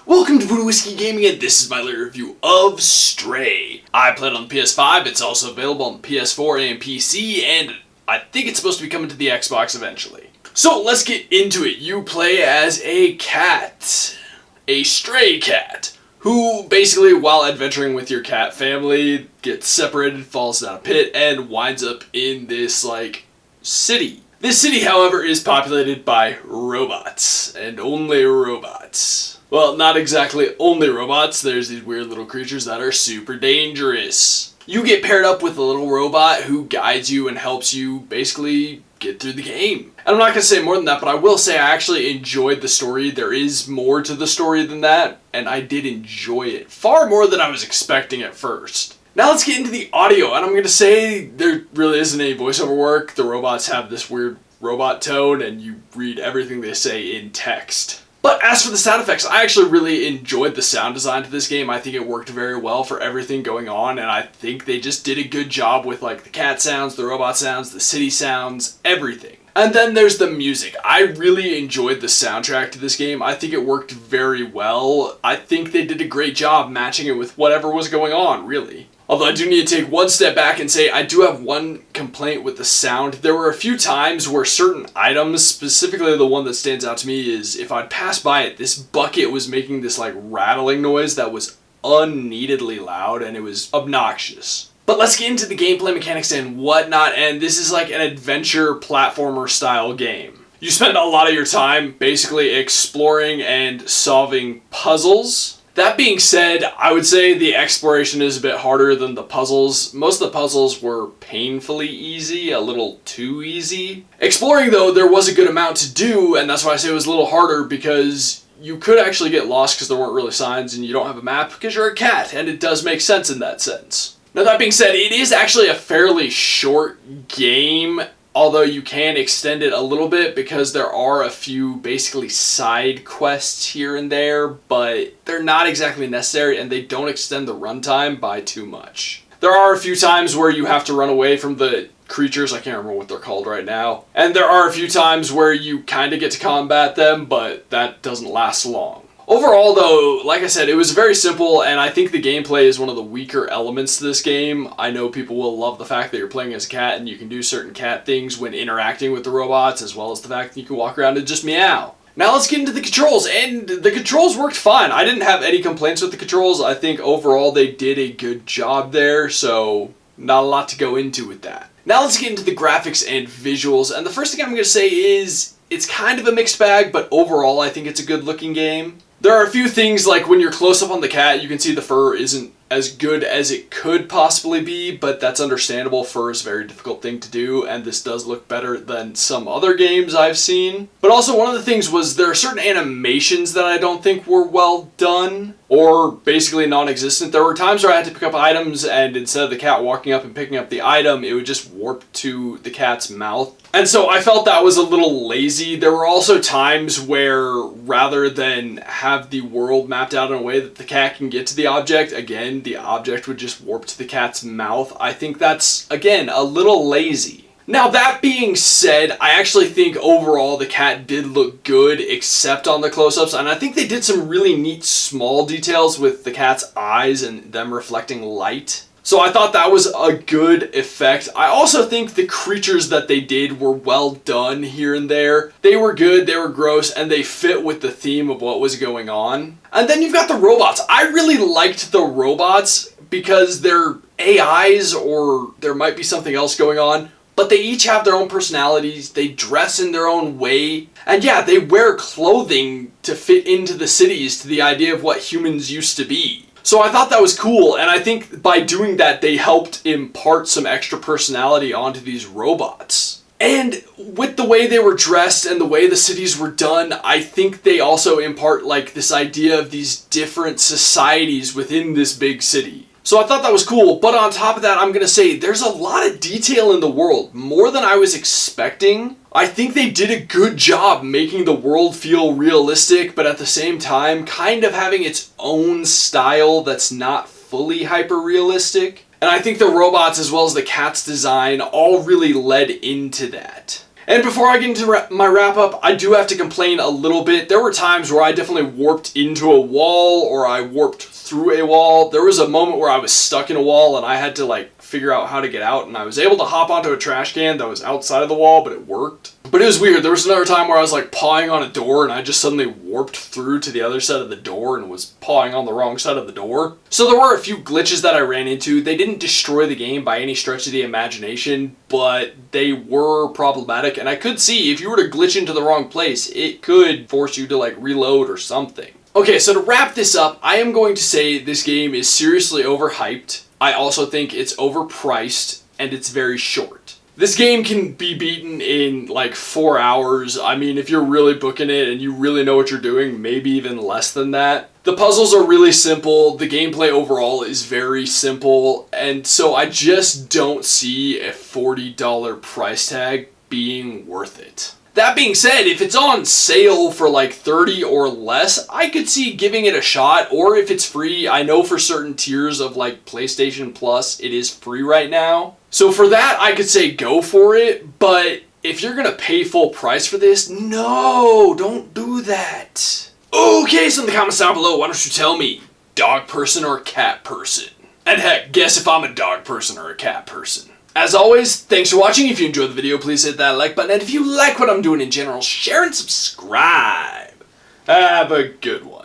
Welcome to Voodoo Whiskey Gaming, and this is my little review of Stray. I played it on the PS5, it's also available on the PS4 and PC, and I think it's supposed to be coming to the Xbox eventually. So let's get into it. You play as a cat. A stray cat. Who basically, while adventuring with your cat family, gets separated, falls down a pit, and winds up in this, city. This city, however, is populated by robots, and only robots. Well, not exactly only robots, there's these weird little creatures that are super dangerous. You get paired up with a little robot who guides you and helps you basically get through the game. And I'm not going to say more than that, but I will say I actually enjoyed the story. There is more to the story than that, and I did enjoy it. Far more than I was expecting at first. Now let's get into the audio, and I'm going to say there really isn't any voiceover work. The robots have this weird robot tone, and you read everything they say in text. But as for the sound effects, I actually really enjoyed the sound design to this game. I think it worked very well for everything going on, and I think they just did a good job with the cat sounds, the robot sounds, the city sounds, everything. And then there's the music. I really enjoyed the soundtrack to this game. I think it worked very well. I think they did a great job matching it with whatever was going on, really. Although I do need to take one step back and say I do have one complaint with the sound. There were a few times where certain items, specifically the one that stands out to me is if I'd pass by it, this bucket was making this rattling noise that was unneededly loud and it was obnoxious. But let's get into the gameplay mechanics and whatnot, and this is like an adventure platformer style game. You spend a lot of your time basically exploring and solving puzzles. That being said, I would say the exploration is a bit harder than the puzzles. Most of the puzzles were painfully easy, a little too easy. Exploring, though, there was a good amount to do, and that's why I say it was a little harder, because you could actually get lost because there weren't really signs and you don't have a map because you're a cat, and it does make sense in that sense. Now, that being said, it is actually a fairly short game, although you can extend it a little bit because there are a few basically side quests here and there, but they're not exactly necessary and they don't extend the runtime by too much. There are a few times where you have to run away from the creatures, I can't remember what they're called right now, and there are a few times where you kind of get to combat them, but that doesn't last long. Overall, though, like I said, it was very simple, and I think the gameplay is one of the weaker elements to this game. I know people will love the fact that you're playing as a cat and you can do certain cat things when interacting with the robots, as well as the fact that you can walk around and just meow. Now let's get into the controls, and the controls worked fine. I didn't have any complaints with the controls. I think overall they did a good job there, so not a lot to go into with that. Now let's get into the graphics and visuals, and the first thing I'm going to say is it's kind of a mixed bag, but overall I think it's a good looking game. There are a few things, like when you're close up on the cat, you can see the fur isn't as good as it could possibly be, but that's understandable. Fur is a very difficult thing to do, and this does look better than some other games I've seen. But also one of the things was there are certain animations that I don't think were well done, or basically non-existent. There were times where I had to pick up items, and instead of the cat walking up and picking up the item, it would just warp to the cat's mouth. And so I felt that was a little lazy. There were also times where rather than have the world mapped out in a way that the cat can get to the object, again, the object would just warp to the cat's mouth. I think that's, again, a little lazy. Now, that being said, I actually think overall the cat did look good, except on the close-ups, and I think they did some really neat small details with the cat's eyes and them reflecting light. So I thought that was a good effect. I also think the creatures that they did were well done here and there. They were good, they were gross, and they fit with the theme of what was going on. And then you've got the robots. I really liked the robots because they're AIs, or there might be something else going on, but they each have their own personalities, they dress in their own way, and yeah, they wear clothing to fit into the cities, to the idea of what humans used to be. So I thought that was cool, and I think by doing that, they helped impart some extra personality onto these robots. And with the way they were dressed and the way the cities were done, I think they also impart this idea of these different societies within this big city. So I thought that was cool, but on top of that, I'm going to say there's a lot of detail in the world, more than I was expecting. I think they did a good job making the world feel realistic, but at the same time, kind of having its own style that's not fully hyper-realistic. And I think the robots, as well as the cat's design, all really led into that. And before I get into my wrap up, I do have to complain a little bit. There were times where I definitely warped into a wall or I warped through a wall. There was a moment where I was stuck in a wall and I had to like figure out how to get out, and I was able to hop onto a trash can that was outside of the wall, but it worked. But it was weird. There was another time where I was like pawing on a door and I just suddenly warped through to the other side of the door and was pawing on the wrong side of the door. So there were a few glitches that I ran into. They didn't destroy the game by any stretch of the imagination, but they were problematic, and I could see if you were to glitch into the wrong place, it could force you to like reload or something. Okay, so to wrap this up, I am going to say this game is seriously overhyped. I also think it's overpriced and it's very short. This game can be beaten in like 4 hours. I mean, if you're really booking it and you really know what you're doing, maybe even less than that. The puzzles are really simple, the gameplay overall is very simple, and so I just don't see a $40 price tag being worth it. That being said, if it's on sale for like $30 or less, I could see giving it a shot, or if it's free, I know for certain tiers of like PlayStation Plus, it is free right now. So for that, I could say go for it, but if you're gonna pay full price for this, no, don't do that. Okay, so in the comments down below, why don't you tell me, dog person or cat person? And heck, guess if I'm a dog person or a cat person. As always, thanks for watching. If you enjoyed the video, please hit that like button. And if you like what I'm doing in general, share and subscribe. Have a good one.